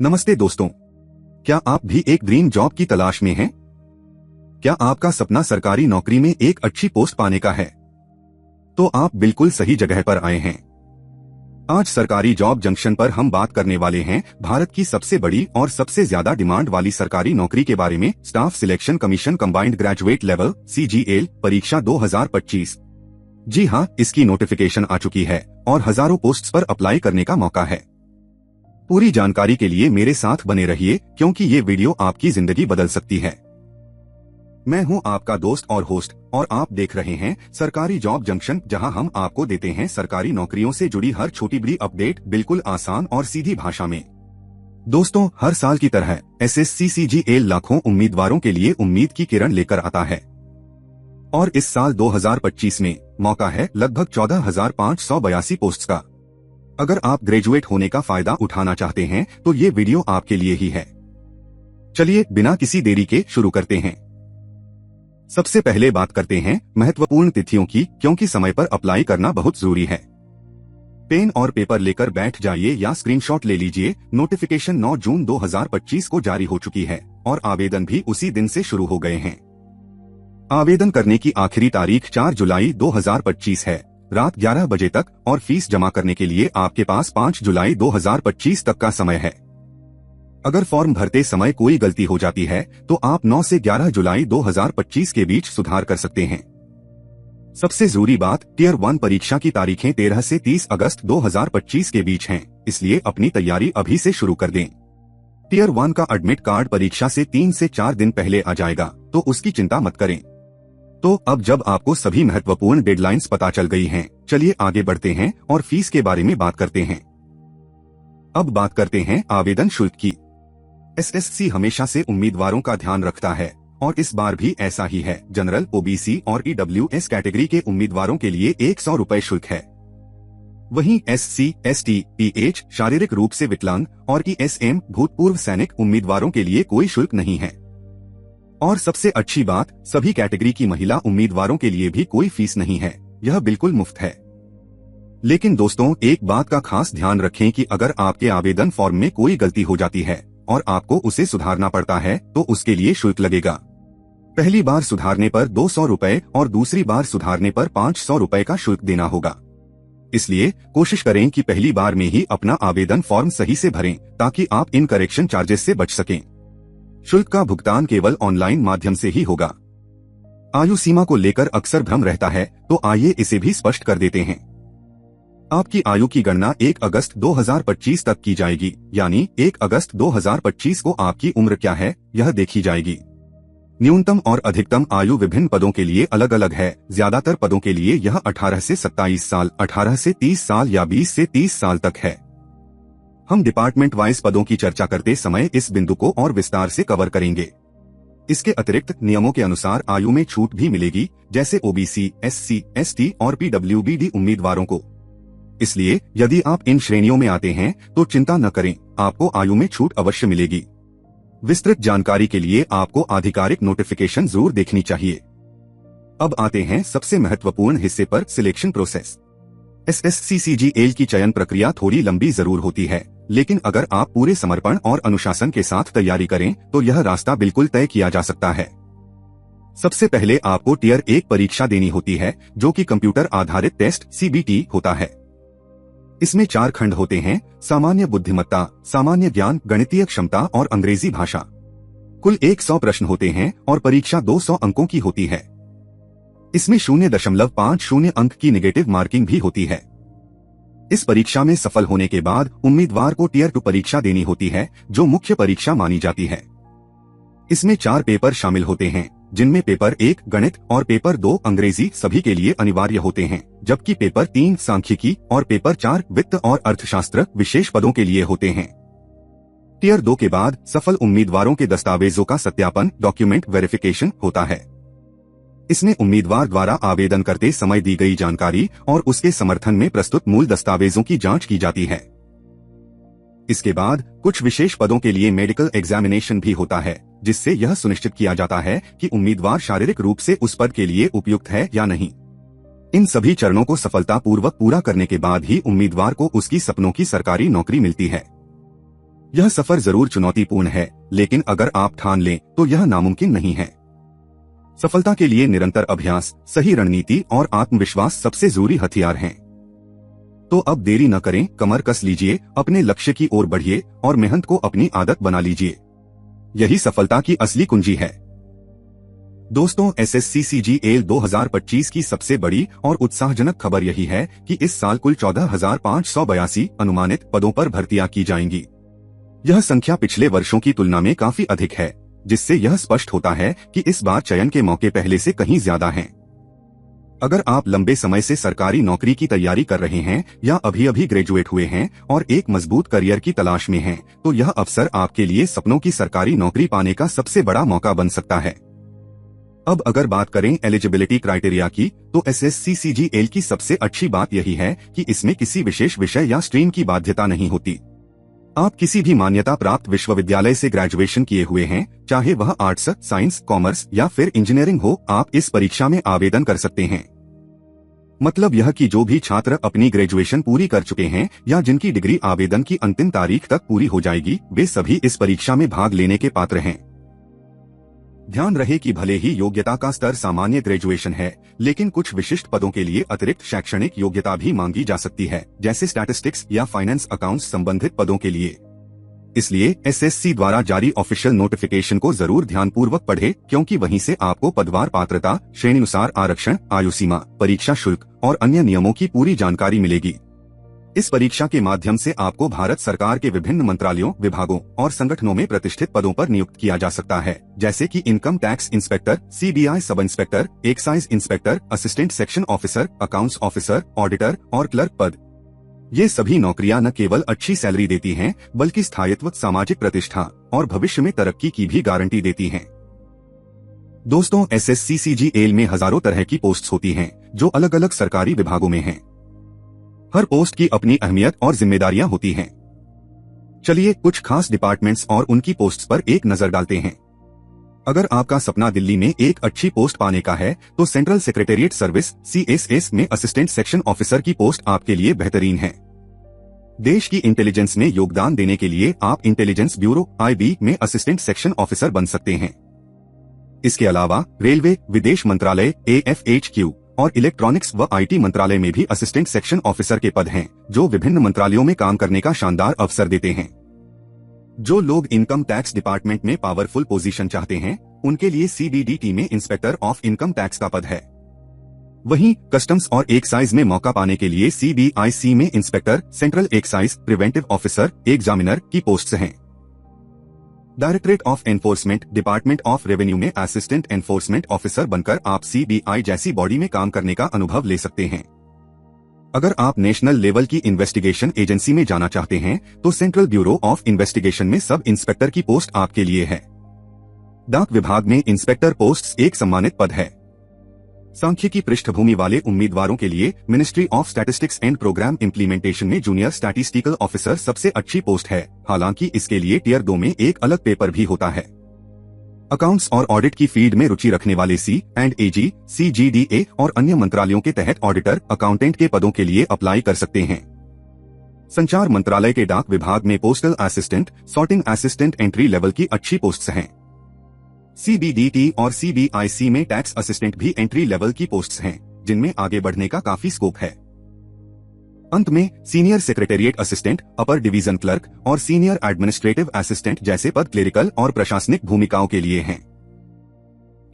नमस्ते दोस्तों, क्या आप भी एक ड्रीम जॉब की तलाश में हैं? क्या आपका सपना सरकारी नौकरी में एक अच्छी पोस्ट पाने का है? तो आप बिल्कुल सही जगह पर आए हैं। आज सरकारी जॉब जंक्शन पर हम बात करने वाले हैं भारत की सबसे बड़ी और सबसे ज्यादा डिमांड वाली सरकारी नौकरी के बारे में, staff selection commission combined graduate level (CGL) परीक्षा 2025। जी हाँ, इसकी नोटिफिकेशन आ चुकी है और हजारों पोस्ट्स पर अप्लाई करने का मौका है। पूरी जानकारी के लिए मेरे साथ बने रहिए, क्योंकि ये वीडियो आपकी जिंदगी बदल सकती है। मैं हूं आपका दोस्त और होस्ट, और आप देख रहे हैं सरकारी जॉब जंक्शन, जहां हम आपको देते हैं सरकारी नौकरियों से जुड़ी हर छोटी बड़ी अपडेट बिल्कुल आसान और सीधी भाषा में। दोस्तों, हर साल की तरह SSC CGL लाखों उम्मीदवारों के लिए उम्मीद की किरण लेकर आता है और इस साल 2025 में मौका है लगभग 14,582 पोस्ट्स का। अगर आप ग्रेजुएट होने का फायदा उठाना चाहते हैं तो ये वीडियो आपके लिए ही है। चलिए बिना किसी देरी के शुरू करते हैं। सबसे पहले बात करते हैं महत्वपूर्ण तिथियों की, क्योंकि समय पर अप्लाई करना बहुत जरूरी है। पेन और पेपर लेकर बैठ जाइए या स्क्रीनशॉट ले लीजिए। नोटिफिकेशन 9 जून 2025 को जारी हो चुकी है और आवेदन भी उसी दिन से शुरू हो गए हैं। आवेदन करने की आखिरी तारीख 4 जुलाई 2025 है, रात 11 बजे तक, और फीस जमा करने के लिए आपके पास 5 जुलाई 2025 तक का समय है। अगर फॉर्म भरते समय कोई गलती हो जाती है तो आप 9 से 11 जुलाई 2025 के बीच सुधार कर सकते हैं। सबसे जरूरी बात, टियर 1 परीक्षा की तारीखें 13 से 30 अगस्त 2025 के बीच हैं, इसलिए अपनी तैयारी अभी से शुरू कर दें। टियर 1 का एडमिट कार्ड परीक्षा से 3 से 4 दिन पहले आ जाएगा, तो उसकी चिंता मत करें। तो अब जब आपको सभी महत्वपूर्ण डेडलाइंस पता चल गई हैं, चलिए आगे बढ़ते हैं और फीस के बारे में बात करते हैं। अब बात करते हैं आवेदन शुल्क की। SSC हमेशा से उम्मीदवारों का ध्यान रखता है और इस बार भी ऐसा ही है। जनरल, OBC और EWS कैटेगरी के उम्मीदवारों के लिए 100 रुपए शुल्क है। वहीं SC, ST, PH, शारीरिक रूप से विकलांग और ESM भूतपूर्व सैनिक उम्मीदवारों के लिए कोई शुल्क नहीं है। और सबसे अच्छी बात, सभी कैटेगरी की महिला उम्मीदवारों के लिए भी कोई फीस नहीं है, यह बिल्कुल मुफ्त है। लेकिन दोस्तों, एक बात का खास ध्यान रखें कि अगर आपके आवेदन फॉर्म में कोई गलती हो जाती है और आपको उसे सुधारना पड़ता है तो उसके लिए शुल्क लगेगा। पहली बार सुधारने पर 200 रुपए और दूसरी बार सुधारने पर 500 रुपए का शुल्क देना होगा। इसलिए कोशिश करें कि पहली बार में ही अपना आवेदन फॉर्म सही से भरें, ताकि आप इन करेक्शन चार्जेस से बच सकें। शुल्क का भुगतान केवल ऑनलाइन माध्यम से ही होगा। आयु सीमा को लेकर अक्सर भ्रम रहता है, तो आइए इसे भी स्पष्ट कर देते हैं। आपकी आयु की गणना 1 अगस्त 2025 तक की जाएगी, यानी 1 अगस्त 2025 को आपकी उम्र क्या है यह देखी जाएगी। न्यूनतम और अधिकतम आयु विभिन्न पदों के लिए अलग अलग है। ज्यादातर पदों के लिए यह 18 से 27 साल, 18 से 30 साल या 20 से 30 साल तक है। हम डिपार्टमेंट वाइज पदों की चर्चा करते समय इस बिंदु को और विस्तार से कवर करेंगे। इसके अतिरिक्त नियमों के अनुसार आयु में छूट भी मिलेगी, जैसे OBC, SC, ST और PWBD उम्मीदवारों को। इसलिए यदि आप इन श्रेणियों में आते हैं तो चिंता न करें, आपको आयु में छूट अवश्य मिलेगी। विस्तृत जानकारी के लिए आपको आधिकारिक नोटिफिकेशन जरूर देखनी चाहिए। अब आते हैं सबसे महत्वपूर्ण हिस्से पर, सिलेक्शन प्रोसेस। SSC CGL की चयन प्रक्रिया थोड़ी लंबी जरूर होती है, लेकिन अगर आप पूरे समर्पण और अनुशासन के साथ तैयारी करें तो यह रास्ता बिल्कुल तय किया जा सकता है। सबसे पहले आपको टियर 1 परीक्षा देनी होती है, जो कि कंप्यूटर आधारित टेस्ट CBT होता है। इसमें 4 खंड होते हैं: सामान्य बुद्धिमत्ता, सामान्य ज्ञान, गणितीय क्षमता और अंग्रेजी भाषा। कुल 100 प्रश्न होते हैं और परीक्षा 200 अंकों की होती है। इसमें 0.50 अंक की नेगेटिव मार्किंग भी होती है। इस परीक्षा में सफल होने के बाद उम्मीदवार को टियर 2 परीक्षा देनी होती है, जो मुख्य परीक्षा मानी जाती है। इसमें 4 पेपर शामिल होते हैं, जिनमें पेपर 1 गणित और पेपर 2 अंग्रेजी सभी के लिए अनिवार्य होते हैं, जबकि पेपर 3 सांख्यिकी और पेपर 4 वित्त और अर्थशास्त्र विशेष पदों के लिए होते हैं। टियर 2 के बाद सफल उम्मीदवारों के दस्तावेजों का सत्यापन, डॉक्यूमेंट वेरिफिकेशन होता है। इसमें उम्मीदवार द्वारा आवेदन करते समय दी गई जानकारी और उसके समर्थन में प्रस्तुत मूल दस्तावेजों की जांच की जाती है। इसके बाद कुछ विशेष पदों के लिए मेडिकल एग्जामिनेशन भी होता है, जिससे यह सुनिश्चित किया जाता है कि उम्मीदवार शारीरिक रूप से उस पद के लिए उपयुक्त है या नहीं। इन सभी चरणों को सफलतापूर्वक पूरा करने के बाद ही उम्मीदवार को उसकी सपनों की सरकारी नौकरी मिलती है। यह सफर जरूर चुनौतीपूर्ण है, लेकिन अगर आप ठान लें तो यह नामुमकिन नहीं है। सफलता के लिए निरंतर अभ्यास, सही रणनीति और आत्मविश्वास सबसे जरूरी हथियार हैं। तो अब देरी न करें, कमर कस लीजिए, अपने लक्ष्य की ओर बढ़िए और मेहनत को अपनी आदत बना लीजिए। यही सफलता की असली कुंजी है। दोस्तों, एसएससी सीजीएल 2025 की सबसे बड़ी और उत्साहजनक खबर यही है कि इस साल कुल 14,582 अनुमानित पदों पर भर्तियां की जाएंगी। यह संख्या पिछले वर्षों की तुलना में काफी अधिक है, जिससे यह स्पष्ट होता है कि इस बार चयन के मौके पहले से कहीं ज्यादा हैं। अगर आप लंबे समय से सरकारी नौकरी की तैयारी कर रहे हैं या अभी अभी ग्रेजुएट हुए हैं और एक मजबूत करियर की तलाश में हैं, तो यह अवसर आपके लिए सपनों की सरकारी नौकरी पाने का सबसे बड़ा मौका बन सकता है। अब अगर बात करें एलिजिबिलिटी क्राइटेरिया की, तो एसएससी सीजीएल की सबसे अच्छी बात यही है कि इसमें किसी विशेष विषय या स्ट्रीम की बाध्यता नहीं होती। आप किसी भी मान्यता प्राप्त विश्वविद्यालय से ग्रेजुएशन किए हुए हैं, चाहे वह आर्ट्स, साइंस, कॉमर्स या फिर इंजीनियरिंग हो, आप इस परीक्षा में आवेदन कर सकते हैं। मतलब यह कि जो भी छात्र अपनी ग्रेजुएशन पूरी कर चुके हैं या जिनकी डिग्री आवेदन की अंतिम तारीख तक पूरी हो जाएगी, वे सभी इस परीक्षा में भाग लेने के पात्र हैं। ध्यान रहे कि भले ही योग्यता का स्तर सामान्य ग्रेजुएशन है, लेकिन कुछ विशिष्ट पदों के लिए अतिरिक्त शैक्षणिक योग्यता भी मांगी जा सकती है, जैसे स्टैटिस्टिक्स या फाइनेंस अकाउंट्स संबंधित पदों के लिए। इसलिए एसएससी द्वारा जारी ऑफिशियल नोटिफिकेशन को जरूर ध्यानपूर्वक पढ़ें, क्योंकि वहीं से आपको पदवार पात्रता, श्रेणीनुसार आरक्षण, आयु सीमा, परीक्षा शुल्क और अन्य नियमों की पूरी जानकारी मिलेगी। इस परीक्षा के माध्यम से आपको भारत सरकार के विभिन्न मंत्रालयों, विभागों और संगठनों में प्रतिष्ठित पदों पर नियुक्त किया जा सकता है, जैसे कि income tax inspector, CBI sub inspector, excise inspector, assistant section officer, accounts officer, auditor और क्लर्क पद। ये सभी नौकरियां न केवल अच्छी सैलरी देती हैं, बल्कि स्थायित्व, सामाजिक प्रतिष्ठा और भविष्य में तरक्की की भी गारंटी देती हैं। दोस्तों, एसएससी सीजीएल में हजारों तरह की पोस्ट्स होती हैं, जो अलग अलग सरकारी विभागों में हैं। हर पोस्ट की अपनी अहमियत और जिम्मेदारियां होती हैं। चलिए कुछ खास डिपार्टमेंट्स और उनकी पोस्ट्स पर एक नजर डालते हैं। अगर आपका सपना दिल्ली में एक अच्छी पोस्ट पाने का है, तो सेंट्रल सेक्रेटेरिएट सर्विस (CSS) में असिस्टेंट सेक्शन ऑफिसर की पोस्ट आपके लिए बेहतरीन है। देश की इंटेलिजेंस में योगदान देने के लिए आप इंटेलिजेंस ब्यूरो (IB) में असिस्टेंट सेक्शन ऑफिसर बन सकते हैं। इसके अलावा रेलवे, विदेश मंत्रालय (AFHQ) और इलेक्ट्रॉनिक्स व IT मंत्रालय में भी असिस्टेंट सेक्शन ऑफिसर के पद हैं, जो विभिन्न मंत्रालयों में काम करने का शानदार अवसर देते हैं। जो लोग इनकम टैक्स डिपार्टमेंट में पावरफुल पोजीशन चाहते हैं, उनके लिए CBDT में इंस्पेक्टर ऑफ इनकम टैक्स का पद है। वहीं कस्टम्स और एक्साइज में मौका पाने के लिए CBIC में inspector, central excise preventive officer, examiner की पोस्ट्स हैं। Directorate of enforcement, department of revenue में असिस्टेंट एनफोर्समेंट ऑफिसर बनकर आप CBI जैसी बॉडी में काम करने का अनुभव ले सकते हैं। अगर आप नेशनल लेवल की इन्वेस्टिगेशन एजेंसी में जाना चाहते हैं, तो सेंट्रल ब्यूरो ऑफ इन्वेस्टिगेशन में सब इंस्पेक्टर की पोस्ट आपके लिए है। डाक विभाग में इंस्पेक्टर पोस्ट एक सम्मानित पद है। सांख्यिकी पृष्ठभूमि वाले उम्मीदवारों के लिए ministry of statistics and programme implementation में जूनियर स्टैटिस्टिकल ऑफिसर सबसे अच्छी पोस्ट है, हालांकि इसके लिए टियर 2 में एक अलग पेपर भी होता है। अकाउंट्स और ऑडिट की फील्ड में रुचि रखने वाले C&AG, CGDA और अन्य मंत्रालयों के तहत ऑडिटर, अकाउंटेंट के पदों के लिए अप्लाई कर सकते हैं। संचार मंत्रालय के डाक विभाग में postal assistant, sorting assistant entry level की अच्छी पोस्ट्स हैं। CBDT और CBIC में टैक्स असिस्टेंट भी एंट्री लेवल की पोस्ट्स हैं, जिनमें आगे बढ़ने का काफी स्कोप है। अंत में senior secretariat assistant, upper division clerk और सीनियर एडमिनिस्ट्रेटिव असिस्टेंट जैसे पद क्लेरिकल और प्रशासनिक भूमिकाओं के लिए हैं।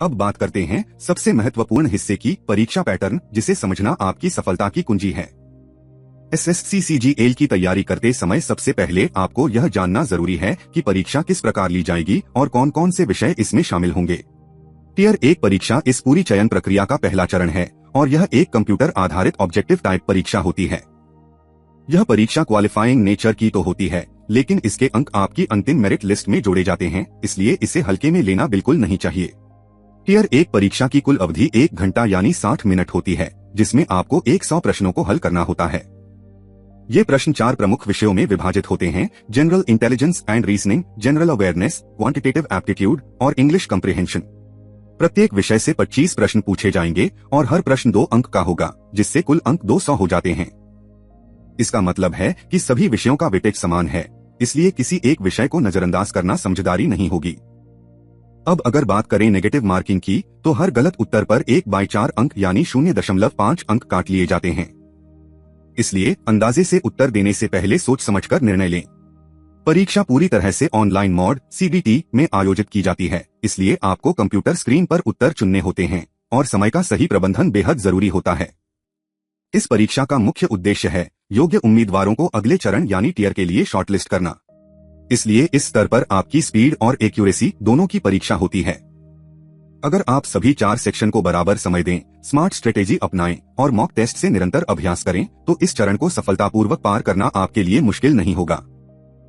अब बात करते हैं सबसे महत्वपूर्ण हिस्से की, परीक्षा पैटर्न, जिसे समझना आपकी सफलता की कुंजी है। एसएससी सीजीएल की तैयारी करते समय सबसे पहले आपको यह जानना जरूरी है कि परीक्षा किस प्रकार ली जाएगी और कौन कौन से विषय इसमें शामिल होंगे। टियर 1 परीक्षा इस पूरी चयन प्रक्रिया का पहला चरण है और यह एक कंप्यूटर आधारित ऑब्जेक्टिव टाइप परीक्षा होती है। यह परीक्षा क्वालिफाइंग नेचर की तो होती है, लेकिन इसके अंक आपकी अंतिम मेरिट लिस्ट में जोड़े जाते हैं, इसलिए इसे हल्के में लेना बिल्कुल नहीं चाहिए। टियर 1 परीक्षा की कुल अवधि 1 घंटा यानी 60 मिनट होती है, जिसमें आपको 100 प्रश्नों को हल करना होता है। ये प्रश्न 4 प्रमुख विषयों में विभाजित होते हैं: general intelligence and reasoning, general awareness, quantitative aptitude और इंग्लिश कम्प्रिहेंशन। प्रत्येक विषय से 25 प्रश्न पूछे जाएंगे और हर प्रश्न 2 अंक का होगा, जिससे कुल अंक 200 हो जाते हैं। इसका मतलब है कि सभी विषयों का वेटेज समान है, इसलिए किसी एक विषय को नजरअंदाज करना समझदारी नहीं होगी। अब अगर बात करें नेगेटिव मार्किंग की, तो हर गलत उत्तर पर 1/4 अंक यानी 0.5 अंक काट लिए जाते हैं। इसलिए अंदाजे से उत्तर देने से पहले सोच समझकर निर्णय लें। परीक्षा पूरी तरह से ऑनलाइन मोड (CBT) में आयोजित की जाती है, इसलिए आपको कंप्यूटर स्क्रीन पर उत्तर चुनने होते हैं और समय का सही प्रबंधन बेहद जरूरी होता है। इस परीक्षा का मुख्य उद्देश्य है योग्य उम्मीदवारों को अगले चरण यानी टियर के लिए शॉर्टलिस्ट करना। इसलिए इस स्तर पर आपकी स्पीड और एक्यूरेसी दोनों की परीक्षा होती है। अगर आप सभी 4 सेक्शन को बराबर समय दें, स्मार्ट स्ट्रेटेजी अपनाएं और मॉक टेस्ट से निरंतर अभ्यास करें, तो इस चरण को सफलतापूर्वक पार करना आपके लिए मुश्किल नहीं होगा।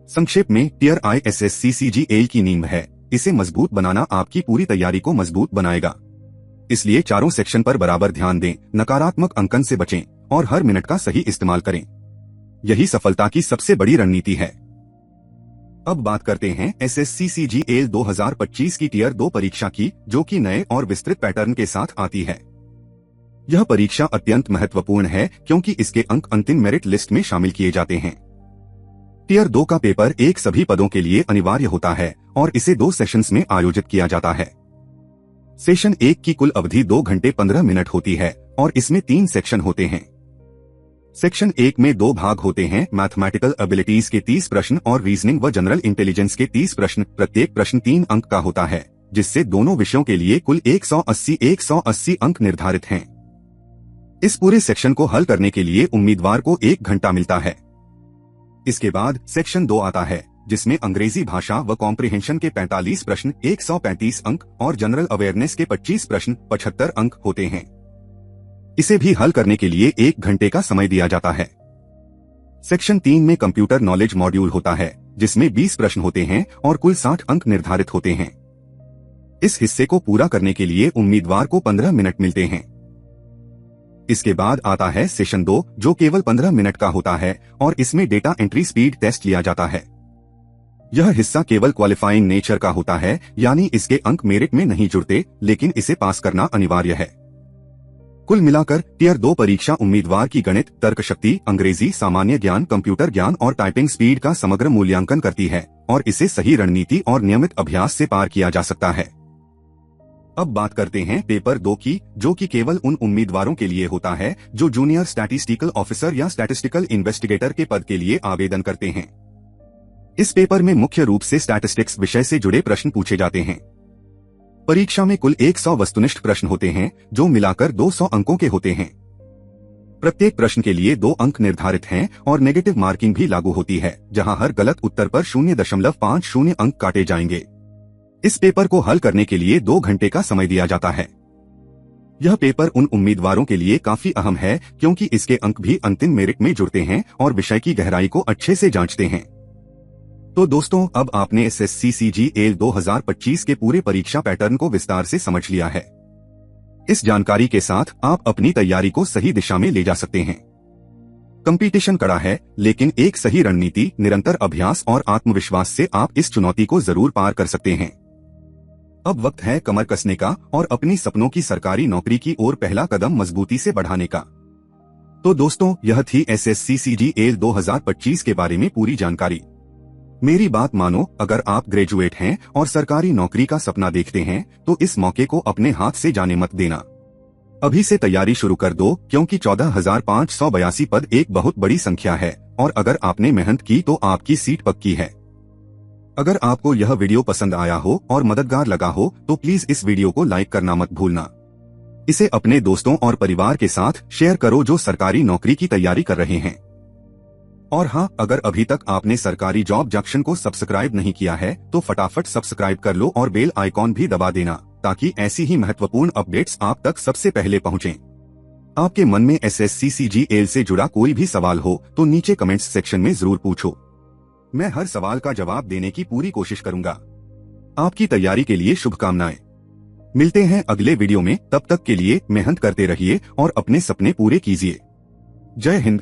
संक्षेप में, टियर ISSC CGL की नींव है। इसे मजबूत बनाना आपकी पूरी तैयारी को मजबूत बनाएगा। इसलिए चारों सेक्शन पर बराबर ध्यान दें, नकारात्मक अंकन से बचें और हर मिनट का सही इस्तेमाल करें। यही सफलता की सबसे बड़ी रणनीति है। अब बात करते हैं SSC CGL 2025 की टियर 2 परीक्षा की, जो कि नए और विस्तृत पैटर्न के साथ आती है। यह परीक्षा अत्यंत महत्वपूर्ण है क्योंकि इसके अंक अंतिम मेरिट लिस्ट में शामिल किए जाते हैं। टियर 2 का पेपर एक सभी पदों के लिए अनिवार्य होता है और इसे 2 सेशंस में आयोजित किया जाता है। सेशन 1 की कुल अवधि 2 घंटे 15 मिनट होती है और इसमें 3 सेक्शन होते हैं। सेक्शन 1 में 2 भाग होते हैं, मैथमेटिकल एबिलिटीज के 30 प्रश्न और रीजनिंग व जनरल इंटेलिजेंस के 30 प्रश्न। प्रत्येक प्रश्न 3 अंक का होता है, जिससे दोनों विषयों के लिए कुल 180 अंक निर्धारित हैं। इस पूरे सेक्शन को हल करने के लिए उम्मीदवार को 1 घंटा मिलता है। इसके बाद सेक्शन 2 आता है, जिसमें अंग्रेजी भाषा व कॉम्प्रिहेंशन के 45 प्रश्न 135 अंक और जनरल अवेयरनेस के 25 प्रश्न 75 अंक होते हैं। इसे भी हल करने के लिए 1 घंटे का समय दिया जाता है। सेक्शन 3 में कंप्यूटर नॉलेज मॉड्यूल होता है, जिसमें 20 प्रश्न होते हैं और कुल 60 अंक निर्धारित होते हैं। इस हिस्से को पूरा करने के लिए उम्मीदवार को 15 मिनट मिलते हैं। इसके बाद आता है सेशन 2, जो केवल 15 मिनट का होता है और इसमें डेटा एंट्री स्पीड टेस्ट लिया जाता है। यह हिस्सा केवल क्वालिफाइंग नेचर का होता है, यानी इसके अंक मेरिट में नहीं जुड़ते, लेकिन इसे पास करना अनिवार्य है। कुल मिलाकर टियर 2 परीक्षा उम्मीदवार की गणित, तर्क शक्ति, अंग्रेजी, सामान्य ज्ञान, कंप्यूटर ज्ञान और टाइपिंग स्पीड का समग्र मूल्यांकन करती है और इसे सही रणनीति और नियमित अभ्यास से पार किया जा सकता है। अब बात करते हैं पेपर 2 की, जो कि केवल उन उम्मीदवारों के लिए होता है जो जूनियर स्टैटिस्टिकल ऑफिसर या स्टैटिस्टिकल इन्वेस्टिगेटर के पद के लिए आवेदन करते हैं। इस पेपर में मुख्य रूप से स्टैटिस्टिक्स विषय से जुड़े प्रश्न पूछे जाते हैं। परीक्षा में कुल 100 वस्तुनिष्ठ प्रश्न होते हैं, जो मिलाकर 200 अंकों के होते हैं। प्रत्येक प्रश्न के लिए 2 अंक निर्धारित हैं और नेगेटिव मार्किंग भी लागू होती है, जहां हर गलत उत्तर पर 0.50 अंक काटे जाएंगे। इस पेपर को हल करने के लिए 2 घंटे का समय दिया जाता है। यह पेपर उन उम्मीदवारों के लिए काफी अहम है क्योंकि इसके अंक भी अंतिम मेरिट में जुड़ते हैं और विषय की गहराई को अच्छे से जांचते हैं। तो दोस्तों, अब आपने SSC CGL 2025 के पूरे परीक्षा पैटर्न को विस्तार से समझ लिया है। इस जानकारी के साथ आप अपनी तैयारी को सही दिशा में ले जा सकते हैं। कंपटीशन कड़ा है, लेकिन एक सही रणनीति, निरंतर अभ्यास और आत्मविश्वास से आप इस चुनौती को जरूर पार कर सकते हैं। अब वक्त है कमर कसने का और अपनी सपनों की सरकारी नौकरी की ओर पहला कदम मजबूती से बढ़ाने का। तो दोस्तों, यह थी SSC CGL 2025 के बारे में पूरी जानकारी। मेरी बात मानो, अगर आप ग्रेजुएट हैं और सरकारी नौकरी का सपना देखते हैं, तो इस मौके को अपने हाथ से जाने मत देना। अभी से तैयारी शुरू कर दो, क्योंकि 14,582 पद एक बहुत बड़ी संख्या है और अगर आपने मेहनत की तो आपकी सीट पक्की है। अगर आपको यह वीडियो पसंद आया हो और मददगार लगा हो, तो प्लीज इस वीडियो को लाइक करना मत भूलना। इसे अपने दोस्तों और परिवार के साथ शेयर करो जो सरकारी नौकरी की तैयारी कर रहे हैं। और हाँ, अगर अभी तक आपने सरकारी जॉब जंक्शन को सब्सक्राइब नहीं किया है, तो फटाफट सब्सक्राइब कर लो और बेल आइकॉन भी दबा देना, ताकि ऐसी ही महत्वपूर्ण अपडेट्स आप तक सबसे पहले पहुँचें। आपके मन में SSC CGL से जुड़ा कोई भी सवाल हो तो नीचे कमेंट्स सेक्शन में जरूर पूछो। मैं हर सवाल का जवाब देने की पूरी कोशिश करूंगा। आपकी तैयारी के लिए शुभकामनाएं। मिलते हैं अगले वीडियो में, तब तक के लिए मेहनत करते रहिए और अपने सपने पूरे कीजिए। जय हिंद।